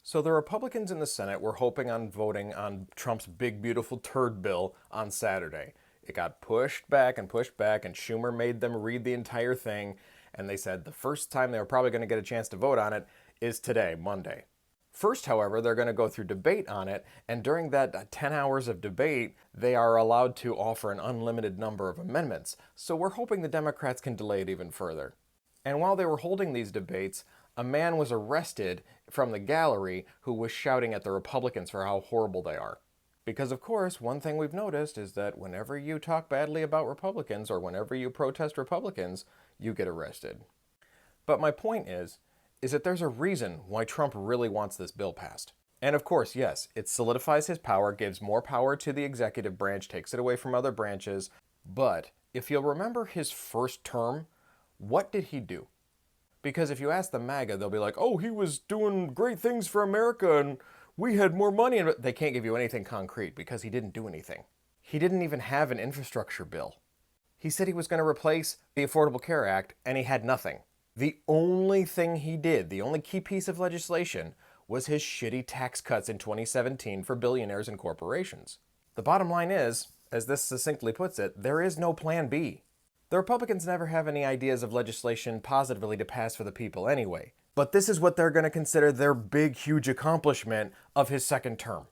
So the Republicans in the Senate were hoping on voting on Trump's big, beautiful turd bill on Saturday. It got pushed back, and Schumer made them read the entire thing, and they said the first time they were probably going to get a chance to vote on it is today, Monday. First, however, they're going to go through debate on it, and during that 10 hours of debate, they are allowed to offer an unlimited number of amendments. So we're hoping the Democrats can delay it even further. And while they were holding these debates, a man was arrested from the gallery who was shouting at the Republicans for how horrible they are. Because, of course, one thing we've noticed is that whenever you talk badly about Republicans or whenever you protest Republicans, you get arrested. But my point is that there's a reason why Trump really wants this bill passed. And of course, yes, it solidifies his power, gives more power to the executive branch, takes it away from other branches. But if you'll remember his first term, what did he do? Because if you ask the MAGA, they'll be like, oh, he was doing great things for America and we had more money. And they can't give you anything concrete because he didn't do anything. He didn't even have an infrastructure bill. He said he was going to replace the Affordable Care Act, and he had nothing. The only thing he did, the only key piece of legislation, was his shitty tax cuts in 2017 for billionaires and corporations. The bottom line is, as this succinctly puts it, there is no plan B. The Republicans never have any ideas of legislation positively to pass for the people anyway. But this is what they're going to consider their big, huge accomplishment of his second term.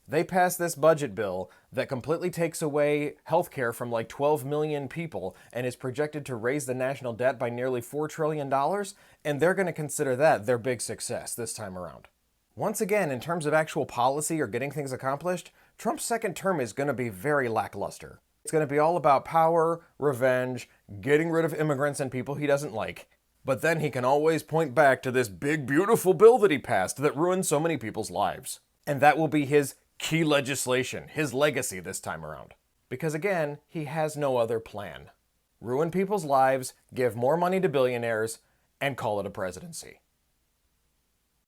They passed this budget bill that completely takes away health care from like 12 million people and is projected to raise the national debt by nearly $4 trillion, and they're going to consider that their big success this time around. Once again, in terms of actual policy or getting things accomplished, Trump's second term is going to be very lackluster. It's going to be all about power, revenge, getting rid of immigrants and people he doesn't like. But then he can always point back to this big, beautiful bill that he passed that ruined so many people's lives. And that will be his key legislation, his legacy this time around. Because again, he has no other plan. Ruin people's lives, give more money to billionaires, and call it a presidency.